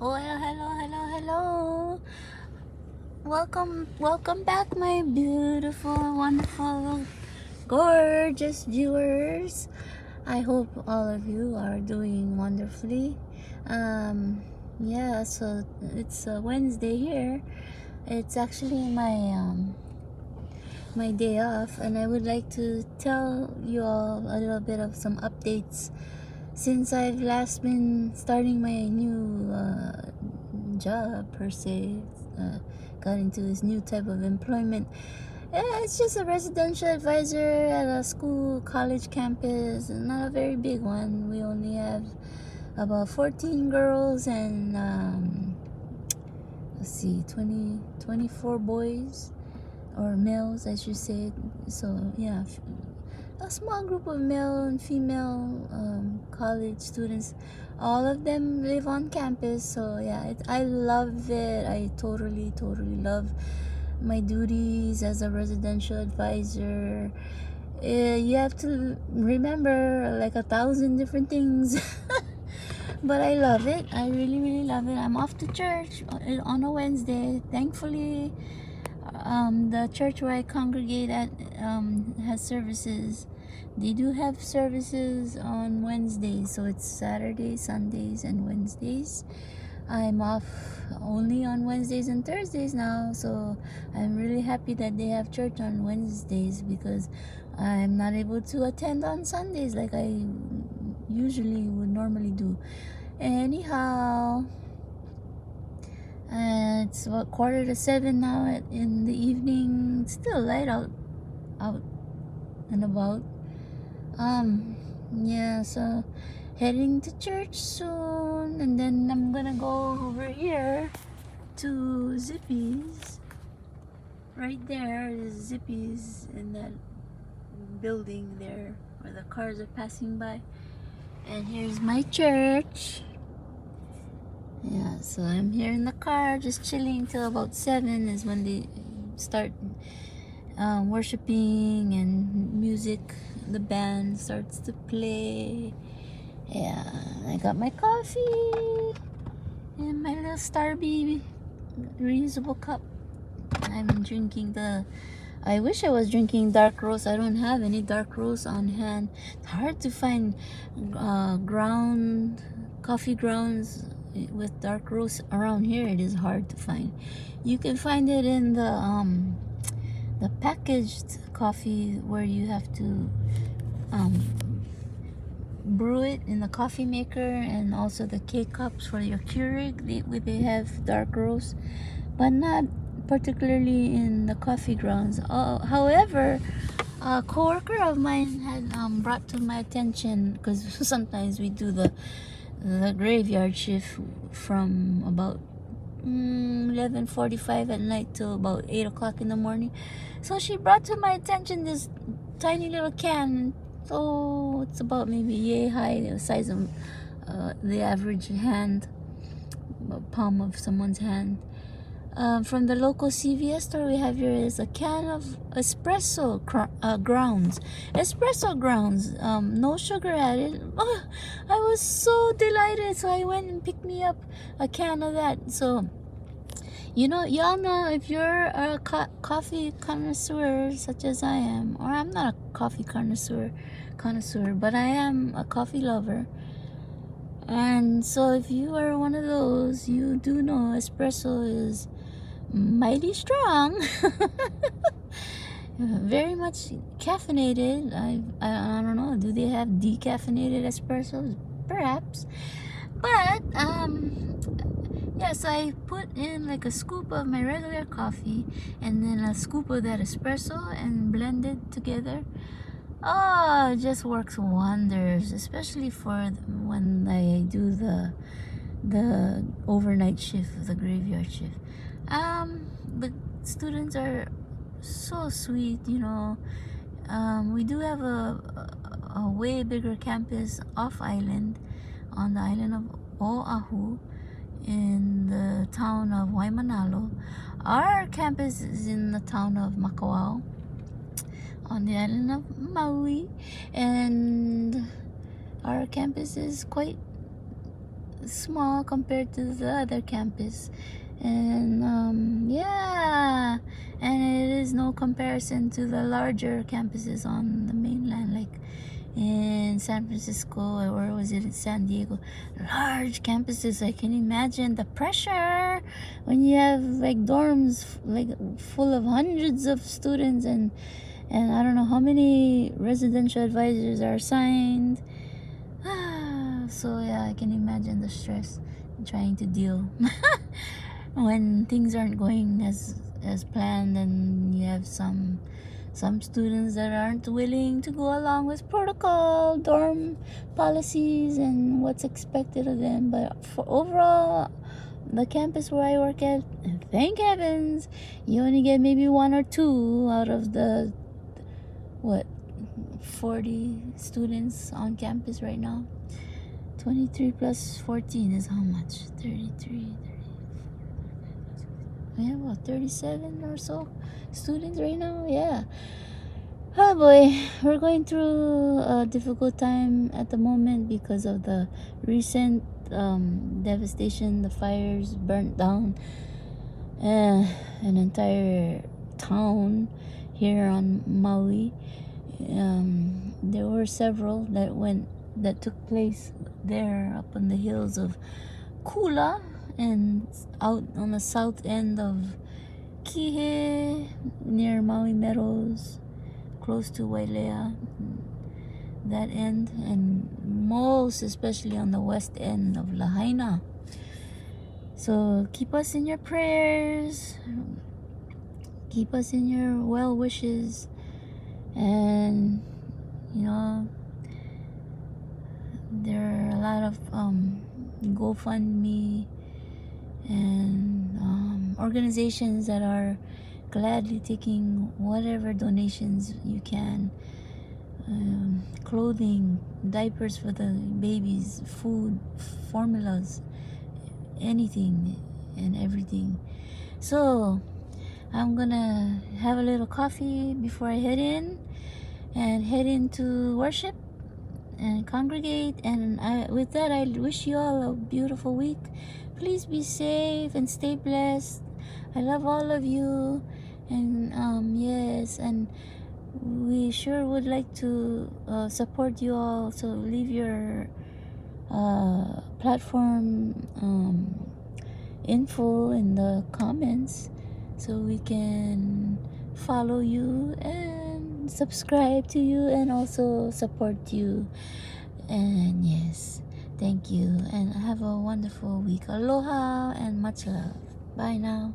Well, hello. Welcome back, my beautiful, wonderful, gorgeous viewers. I hope all of you are doing wonderfully. Yeah, so it's Wednesday here. It's actually my day off, and I would like to tell you all a little bit of some updates since I've last been starting my new job per se. Got into this new type of employment. It's just a residential advisor at a school, college campus, not a very big one. We only have about 14 girls and let's see, 24 boys, or males I should say. So yeah, a small group of male and female college students. All of them live on campus, so yeah, I love it. I totally love my duties as a residential advisor. You have to remember like 1,000 different things. But I love it. I really love it. I'm off to church on a Wednesday. Thankfully, the church where I congregate at has services. They do have services on Wednesdays, so it's Saturdays, Sundays, and Wednesdays. I'm off only on Wednesdays and Thursdays now, so I'm really happy that they have church on Wednesdays because I'm not able to attend on Sundays like I usually would normally do. Anyhow, it's about 6:45 now in the evening. It's still light out and about. Yeah, so heading to church soon, and then I'm gonna go over here to Zippy's. Right there is Zippy's in that building there where the cars are passing by. And here's my church. Yeah, so I'm here in the car just chilling till about 7 is when they start worshiping and music. The band starts to play. Yeah, I got my coffee and my little Starbie reusable cup. I'm drinking I wish I was drinking dark roast. I don't have any dark roast on hand. It's hard to find coffee grounds with dark roast around here. It is hard to find. You can find it in the packaged coffee where you have to brew it in the coffee maker, and also the K-cups for your Keurig. They have dark roast, but not particularly in the coffee grounds. However, a co-worker of mine had brought to my attention, because sometimes we do the graveyard shift from about 11:45 at night till about 8 o'clock in the morning. So she brought to my attention this tiny little can. So it's about maybe yay high, the size of the average hand, palm of someone's hand. From the local CVS store we have here is a can of espresso grounds. Espresso grounds, no sugar added. Oh, I was so delighted, so I went and picked me up a can of that. So y'all know, if you're a coffee connoisseur such as I am, or I'm not a coffee connoisseur, but I am a coffee lover. And so if you are one of those, you do know espresso is mighty strong. Very much caffeinated. I don't know, do they have decaffeinated espressos? Perhaps. But yes, I put in like a scoop of my regular coffee and then a scoop of that espresso and blend it together. Oh, it just works wonders, especially for when I do the overnight shift, the graveyard shift. The students are so sweet, we do have a way bigger campus off island, on the island of Oahu, in the town of Waimanalo. Our campus is in the town of Makawao, on the island of Maui, and our campus is quite small compared to the other campus. And yeah, and it is no comparison to the larger campuses on the mainland, like in San Francisco, or was it in San Diego? Large campuses. I can imagine the pressure when you have like dorms like full of hundreds of students, and I don't know how many residential advisors are assigned. So yeah, I can imagine the stress trying to deal when things aren't going as planned, and you have some students that aren't willing to go along with protocol, dorm policies, and what's expected of them. But for overall, the campus where I work at, thank heavens, you only get maybe one or two out of the 40 students on campus right now. 23 plus 14 is how much? 33. We have about 37 or so students right now. Yeah. Oh boy, we're going through a difficult time at the moment because of the recent devastation. The fires burnt down an entire town here on Maui. There were several that took place there up on the hills of Kula and out on the south end of Kihei near Maui Meadows, close to Wailea, that end, and most especially on the west end of Lahaina. So keep us in your prayers, keep us in your well wishes, and there are a lot of GoFundMe and organizations that are gladly taking whatever donations you can, clothing, diapers for the babies, food, formulas, anything and everything. So I'm gonna have a little coffee before I head into worship and congregate, and with that I wish you all a beautiful week. Please be safe and stay blessed. I love all of you, and yes, and we sure would like to support you all, so leave your platform info in the comments so we can follow you and subscribe to you and also support you. And yes, thank you, and have a wonderful week. Aloha and much love. Bye now.